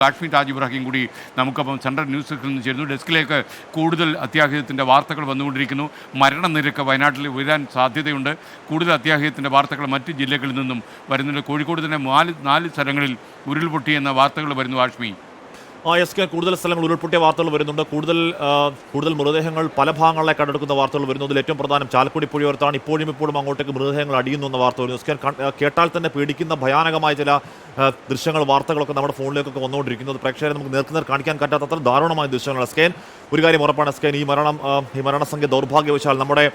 കാശ്മീർ താജ് ഇബ്രാഹിം കൂടി നമുക്കപ്പം central news ഡെസ്കിൽ നിന്ന് ചേരുന്നു. ഡെസ്കിലേക്ക് കൂടുതൽ അത്യാഹിതത്തിൻ്റെ വാർത്തകൾ വന്നുകൊണ്ടിരിക്കുന്നു. മരണനിരക്ക് വയനാട്ടിൽ ഉയരാൻ സാധ്യതയുണ്ട്. കൂടുതൽ അത്യാഹിതത്തിൻ്റെ വാർത്തകൾ മറ്റ് ജില്ലകളിൽ നിന്നും വരുന്നുണ്ട്. കോഴിക്കോട് തന്നെ നാല് സ്ഥലങ്ങളിൽ ഉരുൾപൊട്ടിയെന്ന വാർത്തകൾ വരുന്നു. കാശ്മീർ എസ് കൂടുതൽ സ്ഥലങ്ങൾ ഉരുൾപൊട്ടിയ വാർത്തകൾ വരുന്നുണ്ട്. കൂടുതൽ മൃതദേഹങ്ങൾ പല ഭാഗങ്ങളിലേക്ക് കണ്ടെടുക്കുന്ന വാർത്തകൾ വരുന്നു. അതിൽ ഏറ്റവും പ്രധാനം ചാലക്കുടി പുഴയോരത്താണ്. ഇപ്പോഴും അങ്ങോട്ടേക്ക് മൃതദേഹങ്ങൾ അടിയുന്നു എന്ന വാർത്ത വരുന്നു. എസ് കേട്ടാൽ തന്നെ പേടിക്കുന്ന ഭയാനകമായ ചില ദൃശ്യങ്ങൾ വാർത്തകളൊക്കെ നമ്മുടെ ഫോണിലേക്കൊക്കെ വന്നുകൊണ്ടിരിക്കുന്നത്. പ്രേക്ഷകരെ നമുക്ക് നേർക്കുനേർ കാണിക്കാൻ പറ്റാത്തത്ര ദാരുണമായ ദൃശ്യങ്ങൾ. എസ്കേൻ ഒരു കാര്യം ഉറപ്പാണ്. എസ്കേൻ ഈ മരണസംഖ്യ ദൗർഭാഗ്യവശാൽ നമ്മുടെ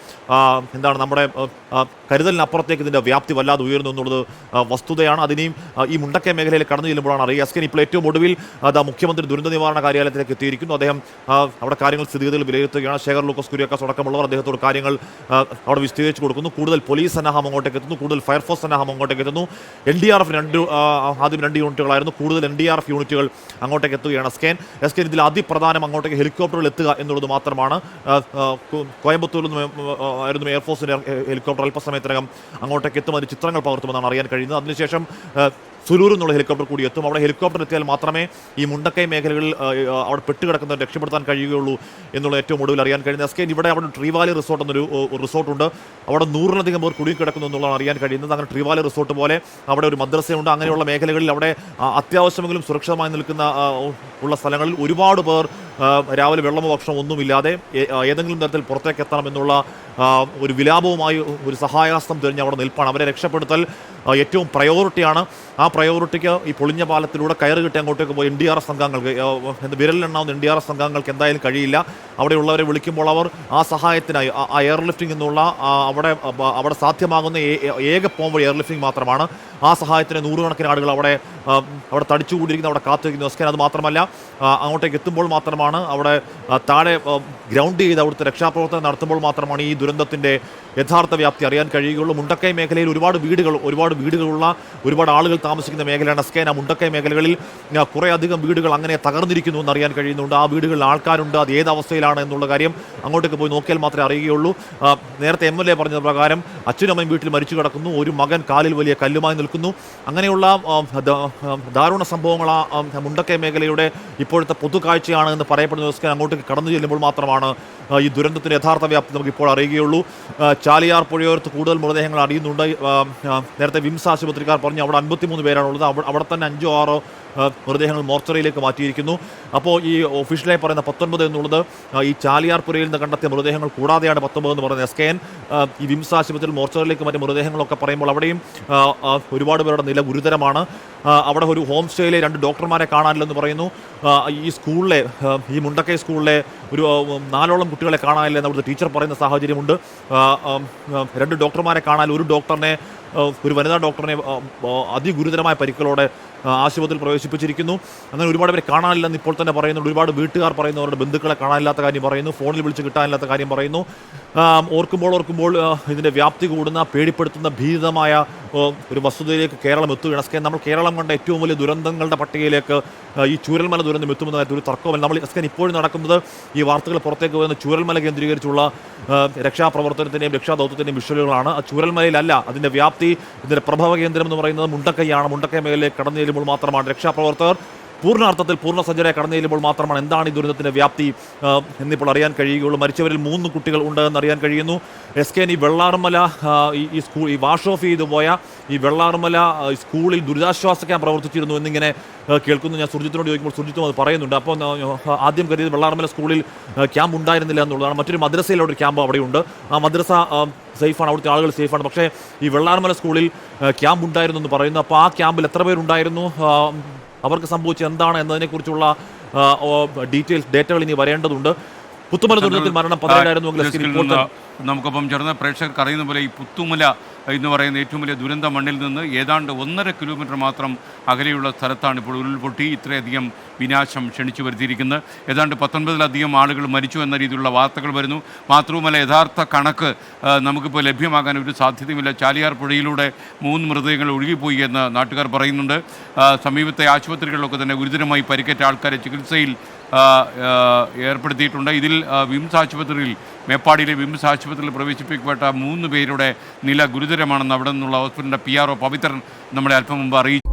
കരുതലിനപ്പുറത്തേക്ക് ഇതിൻ്റെ വ്യാപ്തി വല്ലാതെ ഉയർന്നു എന്നുള്ളത് വസ്തുതയാണ്. അതിനെയും ഈ മുണ്ടക്കൈ മേഖലയിൽ കടന്നു ചെല്ലുമ്പോഴാണ് അറിയുക. എസ്കേൻ ഇപ്പോൾ ഏറ്റവും ഒടുവിൽ മുഖ്യമന്ത്രി ദുരന്ത നിവാരണ കാര്യാലയത്തിലേക്ക് എത്തിയിരിക്കുന്നു. അദ്ദേഹം അവിടെ കാര്യങ്ങൾ സ്ഥിതിഗതികൾ വിലയിരുത്തുകയാണ്. ശേഖർ ലൂക്കോസ് കുര്യാക്കോസ് അടക്കമുള്ളവർ അദ്ദേഹത്തോട് കാര്യങ്ങൾ അവിടെ വിശദീകരിച്ച് കൊടുക്കുന്നു. കൂടുതൽ പോലീസ് സന്നാഹം അങ്ങോട്ടേക്ക് എത്തുന്നു. കൂടുതൽ ഫയർഫോഴ്സ് സന്നാഹം അങ്ങോട്ടേക്ക് എത്തുന്നു. NDRF ആദ്യം 2 യൂണിറ്റുകളായിരുന്നു. കൂടുതൽ NDRF യൂണിറ്റുകൾ അങ്ങോട്ടേക്ക് എത്തുകയാണ്. എസ്കേൻ ഇതിൽ അതിപ്രധാനം അങ്ങോട്ടേക്ക് ഹെലികോപ്റ്ററുകൾ എത്തുക എന്നുള്ളത് മാത്രമാണ്. കോയമ്പത്തൂരിൽ നിന്നും എയർഫോഴ്സിൻ്റെ ഹെലികോപ്റ്റർ അല്പസമയത്തിനകം അങ്ങോട്ടേക്ക് എത്തും. അതിന് ചിത്രങ്ങൾ പകർത്തുമെന്നാണ് അറിയാൻ കഴിയുന്നത്. അതിനുശേഷം സുലൂർ എന്നുള്ള ഹെലികോപ്റ്റർ കൂടി എത്തും. അവിടെ ഹെലികോപ്റ്റർ എത്തിയാൽ മാത്രമേ ഈ മുണ്ടക്കൈ മേഖലകളിൽ അവിടെ പെട്ടുകിടക്കുന്നവർ രക്ഷപ്പെടുത്താൻ കഴിയുകയുള്ളൂ എന്നുള്ള ഏറ്റവും ഒടുവിൽ അറിയാൻ കഴിയുന്നത്. എസ്കേൻ അവിടെ ട്രീവാലി റിസോർട്ട് എന്നൊരു റിസോർട്ടുണ്ട്. അവിടെ 100-ലധികം പേർ കുടുങ്ങിക്കിടക്കുന്നു എന്നുള്ളതാണ് അറിയാൻ കഴിയുന്നത്. അങ്ങനെ ട്രീവാലി റിസോർട്ട് പോലെ അവിടെ ഒരു മദ്രസയുണ്ട്. അങ്ങനെയുള്ള മേഖലകളിൽ അവിടെ അത്യാവശ്യമെങ്കിലും സുരക്ഷിതമായി നിൽക്കുന്ന ഉള്ള സ്ഥലങ്ങളിൽ ഒരുപാട് പേർ രാവിലെ വെള്ളമോ ഭക്ഷണമോ ഒന്നുമില്ലാതെ ഏതെങ്കിലും തരത്തിൽ പുറത്തേക്ക് എത്തണമെന്നുള്ള ഒരു വിലാപവുമായി ഒരു സഹായഹസ്തം തിരിഞ്ഞ് അവിടെ നിൽപ്പാണ്. അവരെ രക്ഷപ്പെടുത്തൽ ഏറ്റവും പ്രയോറിറ്റിയാണ്. ആ പ്രയോറിറ്റിക്ക് ഈ പൊളിഞ്ഞ പാലത്തിലൂടെ കയറ് കിട്ടി അങ്ങോട്ടേക്ക് പോയി NDRF സംഘങ്ങൾക്ക് വിരലിലെണ്ണാവുന്ന NDRF സംഘങ്ങൾക്ക് എന്തായാലും കഴിയില്ല. അവിടെയുള്ളവരെ വിളിക്കുമ്പോൾ അവർ ആ സഹായത്തിനായി ആ എയർലിഫ്റ്റിംഗ് എന്നുള്ള അവിടെ സാധ്യമാകുന്ന ഏക പോംവഴി എയർലിഫ്റ്റിംഗ് മാത്രമാണ്. ആ സഹായത്തിന് 100 ആളുകൾ അവിടെ തടിച്ചുകൂടിയിരിക്കുന്നു, അവിടെ കാത്തിരിക്കുന്നു. എസ്കേൻ അത് മാത്രമല്ല, അങ്ങോട്ടേക്ക് എത്തുമ്പോൾ മാത്രമാണ് അവിടെ താഴെ ഗ്രൗണ്ട് ചെയ്ത് അവിടുത്തെ രക്ഷാപ്രവർത്തനം നടത്തുമ്പോൾ മാത്രമാണ് ഈ ദുരന്തത്തിൻ്റെ യഥാർത്ഥ വ്യാപ്തി അറിയാൻ കഴിയുകയുള്ളൂ. മുണ്ടക്കൈ മേഖലയിൽ ഒരുപാട് വീടുകളുള്ള ഒരുപാട് ആളുകൾ താമസിക്കുന്ന മേഖലയാണ് എസ്കേൻ. ആ മുണ്ടക്കൈ മേഖലകളിൽ കുറേ അധികം വീടുകൾ അങ്ങനെ തകർന്നിരിക്കുന്നു എന്നറിയാൻ കഴിയുന്നുണ്ട്. ആ വീടുകളിൽ ആൾക്കാരുണ്ട്. അത് ഏത് അവസ്ഥയിലാണ് എന്നുള്ള കാര്യം അങ്ങോട്ടേക്ക് പോയി നോക്കിയാൽ മാത്രമേ അറിയുകയുള്ളൂ. നേരത്തെ MLA പറഞ്ഞത് പ്രകാരം അച്ഛനും അമ്മയും വീട്ടിൽ മരിച്ചു കിടക്കുന്നു. ഒരു മകൻ കാലിൽ വലിയ കല്ലുമായി നിൽക്കുന്നു. അങ്ങനെയുള്ള ദാരുണ സംഭവങ്ങൾ ആ മുണ്ടക്കൈ മേഖലയുടെ ഇപ്പോഴത്തെ പൊതുകാഴ്ചയാണ് എന്ന് പറയപ്പെടുന്ന എസ്കേൻ അങ്ങോട്ടേക്ക് കടന്നു ചെല്ലുമ്പോൾ മാത്രമാണ് ഈ ദുരന്തത്തിൻ്റെ യഥാർത്ഥ വ്യാപ്തി നമുക്കിപ്പോൾ അറിയുകയുള്ളൂ. ചാലിയാർ പുഴയോരത്ത് കൂടുതൽ മൃതദേഹങ്ങൾ അറിയുന്നുണ്ട്. നേരത്തെ വിംസ് ആശുപത്രിക്കാർ പറഞ്ഞു അവിടെ 53 പേരാണുള്ളത്. അവിടെ തന്നെ 5-6 മൃതദേഹങ്ങൾ മോർച്ചറിയിലേക്ക് മാറ്റിയിരിക്കുന്നു. അപ്പോൾ ഈ ഒഫീഷ്യലായി പറയുന്ന 19 എന്നുള്ളത് ഈ ചാലിയാർ പുഴയിൽ നിന്ന് കണ്ടെത്തിയ മൃതദേഹങ്ങൾ കൂടാതെയാണ് 19 എന്ന് പറയുന്നത്. എസ്കേൻ ഈ വിംസ് ആശുപത്രിയിൽ മോർച്ചറിയിലേക്ക് മറ്റ് മൃതദേഹങ്ങളൊക്കെ പറയുമ്പോൾ അവിടെയും ഒരുപാട് പേരുടെ നില ഗുരുതരമാണ്. അവിടെ ഒരു ഹോം സ്റ്റേയിലെ 2 ഡോക്ടർമാരെ കാണാനില്ലെന്ന് പറയുന്നു. ഈ മുണ്ടക്കൈ സ്കൂളിലെ ഒരു 4ഓളം കുട്ടികളെ കാണാനില്ലെന്ന് അവിടുത്തെ ടീച്ചർ പറയുന്ന സാഹചര്യമുണ്ട്. 2 ഡോക്ടർമാരെ കാണാൻ ഒരു വനിതാ ഡോക്ടറിനെ അതിഗുരുതരമായ പരിക്കുകളോടെ ആശുപത്രിയിൽ പ്രവേശിപ്പിച്ചിരിക്കുന്നു. അങ്ങനെ ഒരുപാട് പേരെ കാണാനില്ലെന്ന് ഇപ്പോൾ തന്നെ പറയുന്നുണ്ട്. ഒരുപാട് വീട്ടുകാർ പറയുന്നു, അവരുടെ ബന്ധുക്കളെ കാണാനില്ലാത്ത കാര്യം പറയുന്നു, ഫോണിൽ വിളിച്ച് കിട്ടാനില്ലാത്ത കാര്യം പറയുന്നു. ഓർക്കുമ്പോൾ ഇതിൻ്റെ വ്യാപ്തി കൂടുന്ന, പേടിപ്പെടുത്തുന്ന, ഭീതിതമായ ഒരു വസ്തുതയിലേക്ക് കേരളം എത്തുകയാണ്. എസ്കേൻ നമ്മൾ കേരളം കണ്ട ഏറ്റവും വലിയ ദുരന്തങ്ങളുടെ പട്ടികയിലേക്ക് ഈ ചൂരൽമല ദുരന്തം എത്തുമെന്ന കാര്യത്തിൽ ഒരു തർക്കമല്ല. നമ്മൾ എസ്കേൻ ഇപ്പോഴും നടക്കുന്നത് ഈ വാർത്തകൾ പുറത്തേക്ക് വരുന്ന ചൂരൽമല കേന്ദ്രീകരിച്ചുള്ള രക്ഷാപ്രവർത്തനത്തിൻ്റെയും രക്ഷാദൗത്യത്തിൻ്റെയും വിഷ്വലുകളാണ്. ആ ചൂരൽമലയിലല്ല അതിൻ്റെ വ്യാപ്തി, ഇതിൻ്റെ പ്രഭവ കേന്ദ്രം എന്ന് പറയുന്നത് മുണ്ടക്കൈയാണ്. മുണ്ടക്കൈ മേഖലയിലേക്ക് കടന്നു ചെല്ലുമ്പോൾ മാത്രമാണ് രക്ഷാപ്രവർത്തകർ പൂർണ്ണാർത്ഥത്തിൽ പൂർണ്ണസജ്ജരായി കടന്നു ചെല്ലുമ്പോൾ മാത്രമാണ് എന്താണ് ഈ ദുരന്തത്തിൻ്റെ വ്യാപ്തി എന്നിപ്പോൾ അറിയാൻ കഴിയുകയുള്ളൂ. മരിച്ചവരിൽ 3 കുട്ടികൾ ഉണ്ടെന്ന് അറിയാൻ കഴിയുന്നു. എസ്കേൻ ഈ വെള്ളാർമല ഈ വാഷ് ഓഫ് ചെയ്തു പോയ ഈ വെള്ളാർമല സ്കൂളിൽ ദുരിതാശ്വാസ ക്യാമ്പ് പ്രവർത്തിച്ചിരുന്നു എന്നിങ്ങനെ കേൾക്കുന്നു. ഞാൻ സുർജിത്തിനോട് ചോദിക്കുമ്പോൾ സുർജിത്തും അത് പറയുന്നുണ്ട്. അപ്പോൾ ആദ്യം കരുതിയത് വെള്ളാർമല സ്കൂളിൽ ക്യാമ്പ് ഉണ്ടായിരുന്നില്ല എന്നുള്ളതാണ്. മറ്റൊരു മദ്രസയിലുള്ള ഒരു ക്യാമ്പ് അവിടെയുണ്ട്. ആ മദ്രസ സേഫാണ്, അവിടുത്തെ ആളുകൾ സേഫാണ്. പക്ഷേ ഈ വെള്ളാർമല സ്കൂളിൽ ക്യാമ്പ് ഉണ്ടായിരുന്നു എന്ന് പറയുന്നു. അപ്പോൾ ആ ക്യാമ്പിൽ എത്ര പേരുണ്ടായിരുന്നു, അവർക്ക് സംഭവിച്ചത് എന്താണ് എന്നതിനെക്കുറിച്ചുള്ള ഡേറ്റകൾ ഇനി വരേണ്ടതുണ്ട്. പുത്തുമല ദുരന്തത്തിൽ മരണം 17 നമുക്കൊപ്പം ചേർന്ന് പ്രേക്ഷകർക്ക് അറിയുന്ന പോലെ ഈ പുത്തുമല എന്ന് പറയുന്ന ഏറ്റവും വലിയ ദുരന്ത മണ്ണിൽ നിന്ന് ഏതാണ്ട് 1.5 കിലോമീറ്റർ മാത്രം അകലെയുള്ള സ്ഥലത്താണ് ഇപ്പോൾ ഉരുൾപൊട്ടി ഇത്രയധികം വിനാശം ക്ഷണിച്ചു വരുത്തിയിരിക്കുന്നത്. ഏതാണ്ട് 19-ലധികം ആളുകൾ മരിച്ചു എന്ന രീതിയിലുള്ള വാർത്തകൾ വരുന്നു. മാത്രവുമല്ല യഥാർത്ഥ കണക്ക് നമുക്കിപ്പോൾ ലഭ്യമാകാൻ ഒരു സാധ്യതയുമില്ല. ചാലിയാർ പുഴയിലൂടെ 3 മൃതദേഹങ്ങൾ ഒഴുകിപ്പോയി എന്ന് നാട്ടുകാർ പറയുന്നുണ്ട്. സമീപത്തെ ആശുപത്രികളിലൊക്കെ തന്നെ ഗുരുതരമായി പരിക്കേറ്റ ആൾക്കാരെ ചികിത്സയിൽ ഏർപ്പെടുത്തിയിട്ടുണ്ട്. ഇതിൽ വിംസ് ആശുപത്രിയിൽ മേപ്പാടിയിലെ വിംസ് ആശുപത്രിയിൽ പ്രവേശിപ്പിക്കപ്പെട്ട 3 പേരുടെ നില ഗുരുതരമാണെന്ന് അവിടെ നിന്നുള്ള ഹോസ്പിറ്റലിൻ്റെ PRO പവിത്രൻ നമ്മളെ അല്പം മുമ്പ് അറിയിച്ചു.